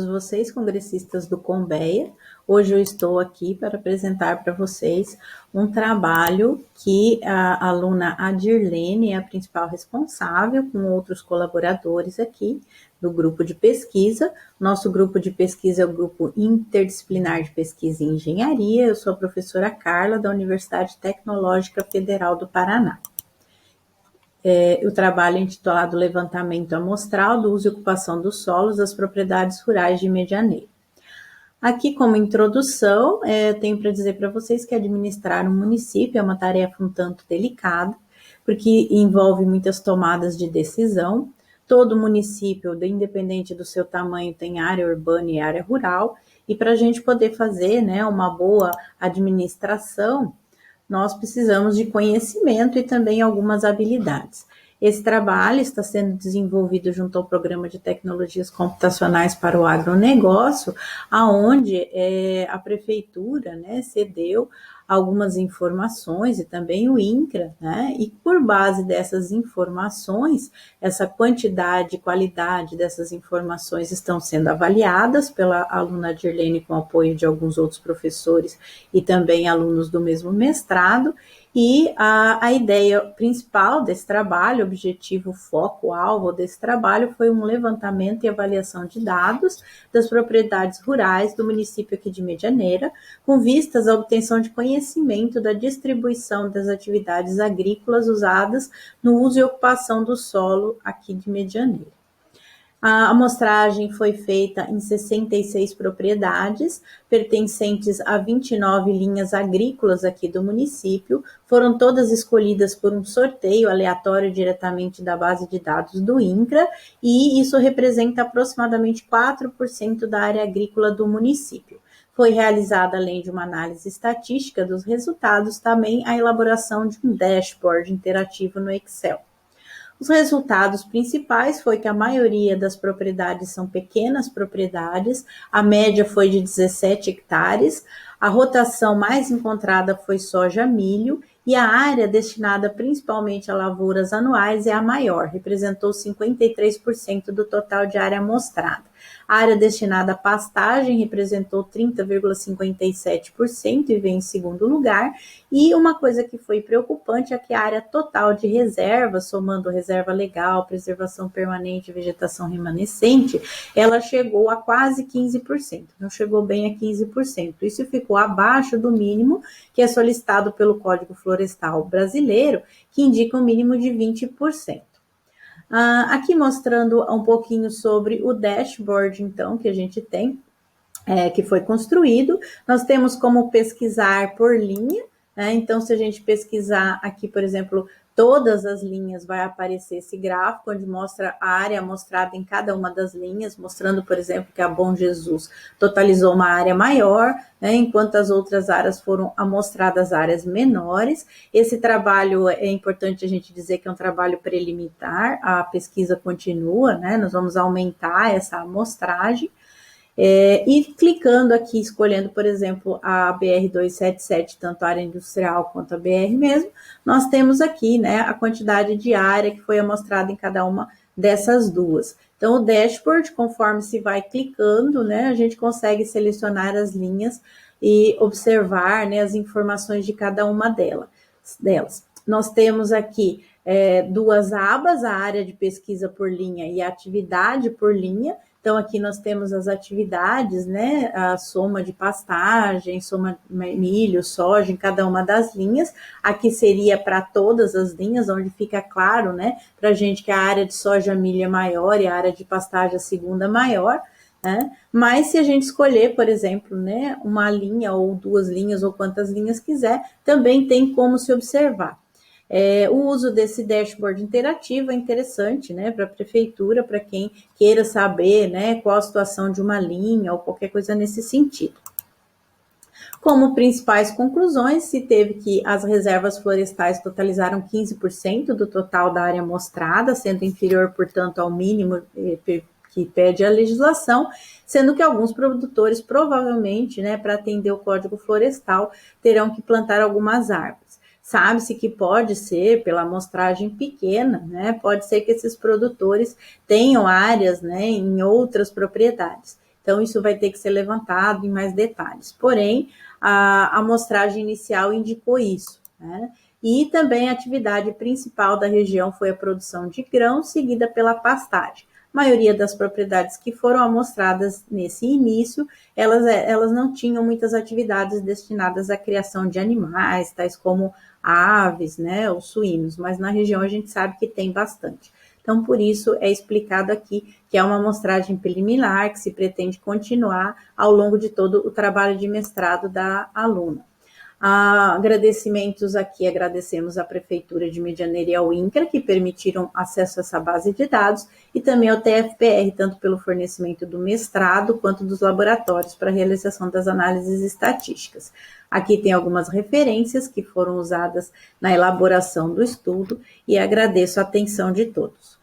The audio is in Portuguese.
Vocês, congressistas do Conbeia. Hoje eu estou aqui para apresentar para vocês um trabalho que a aluna Adirlene é a principal responsável, com outros colaboradores aqui do grupo de pesquisa. Nosso grupo de pesquisa é o grupo interdisciplinar de pesquisa em engenharia. Eu sou a professora Carla, da Universidade Tecnológica Federal do Paraná. O trabalho é intitulado Levantamento Amostral do Uso e Ocupação dos Solos das Propriedades Rurais de Medianeira. Aqui, como introdução, tenho para dizer para vocês que administrar um município é uma tarefa um tanto delicada, porque envolve muitas tomadas de decisão. Todo município, independente do seu tamanho, tem área urbana e área rural, e para a gente poder fazer, uma boa administração, nós precisamos de conhecimento e também algumas habilidades. Esse trabalho está sendo desenvolvido junto ao Programa de Tecnologias Computacionais para o Agronegócio, aonde a Prefeitura cedeu algumas informações e também o INCRA, e por base dessas informações, essa quantidade e qualidade dessas informações estão sendo avaliadas pela aluna Adirlene com apoio de alguns outros professores e também alunos do mesmo mestrado. E a ideia principal desse trabalho, objetivo, foco, alvo desse trabalho foi um levantamento e avaliação de dados das propriedades rurais do município aqui de Medianeira, com vistas à obtenção de conhecimento da distribuição das atividades agrícolas usadas no uso e ocupação do solo aqui de Medianeira. A amostragem foi feita em 66 propriedades, pertencentes a 29 linhas agrícolas aqui do município, foram todas escolhidas por um sorteio aleatório diretamente da base de dados do INCRA, e isso representa aproximadamente 4% da área agrícola do município. Foi realizada, além de uma análise estatística dos resultados, também a elaboração de um dashboard interativo no Excel. Os resultados principais foi que a maioria das propriedades são pequenas propriedades, a média foi de 17 hectares, a rotação mais encontrada foi soja-milho e a área destinada principalmente a lavouras anuais é a maior, representou 53% do total de área amostrada. A área destinada à pastagem representou 30,57% e vem em segundo lugar. E uma coisa que foi preocupante é que a área total de reserva, somando reserva legal, preservação permanente e vegetação remanescente, ela chegou a quase 15%, não chegou bem a 15%. Isso ficou abaixo do mínimo que é solicitado pelo Código Florestal Brasileiro, que indica um mínimo de 20%. Aqui mostrando um pouquinho sobre o dashboard, então, que a gente tem, que foi construído. Nós temos como pesquisar por linha, então, se a gente pesquisar aqui, por exemplo, todas as linhas, vai aparecer esse gráfico, onde mostra a área amostrada em cada uma das linhas, mostrando, por exemplo, que a Bom Jesus totalizou uma área maior, enquanto as outras áreas foram amostradas áreas menores. Esse trabalho, é importante a gente dizer que é um trabalho preliminar, a pesquisa continua, nós vamos aumentar essa amostragem. E clicando aqui, escolhendo, por exemplo, a BR-277, tanto a área industrial quanto a BR mesmo, nós temos aqui, a quantidade de área que foi amostrada em cada uma dessas duas. Então, o dashboard, conforme se vai clicando, a gente consegue selecionar as linhas e observar, as informações de cada uma delas. Nós temos aqui duas abas, a área de pesquisa por linha e a atividade por linha. Então, aqui nós temos as atividades, a soma de pastagem, soma de milho, soja, em cada uma das linhas. Aqui seria para todas as linhas, onde fica claro, para a gente que a área de soja, milho é maior e a área de pastagem a segunda maior. Mas se a gente escolher, por exemplo, uma linha ou duas linhas ou quantas linhas quiser, também tem como se observar. O uso desse dashboard interativo é interessante, para a prefeitura, para quem queira saber, qual a situação de uma linha ou qualquer coisa nesse sentido. Como principais conclusões, se teve que as reservas florestais totalizaram 15% do total da área amostrada, sendo inferior, portanto, ao mínimo que pede a legislação, sendo que alguns produtores, provavelmente, para atender o Código Florestal, terão que plantar algumas árvores. Sabe-se que pode ser, pela amostragem pequena, pode ser que esses produtores tenham áreas, em outras propriedades. Então, isso vai ter que ser levantado em mais detalhes. Porém, a amostragem inicial indicou isso, né? E também a atividade principal da região foi a produção de grãos, seguida pela pastagem. A maioria das propriedades que foram amostradas nesse início, elas não tinham muitas atividades destinadas à criação de animais, tais como aves, né, ou suínos, mas na região a gente sabe que tem bastante. Então, por isso é explicado aqui que é uma amostragem preliminar que se pretende continuar ao longo de todo o trabalho de mestrado da aluna. Agradecimentos aqui, agradecemos à Prefeitura de Medianeira e ao INCRA, que permitiram acesso a essa base de dados, e também ao TFPR, tanto pelo fornecimento do mestrado, quanto dos laboratórios para a realização das análises estatísticas. Aqui tem algumas referências que foram usadas na elaboração do estudo, e agradeço a atenção de todos.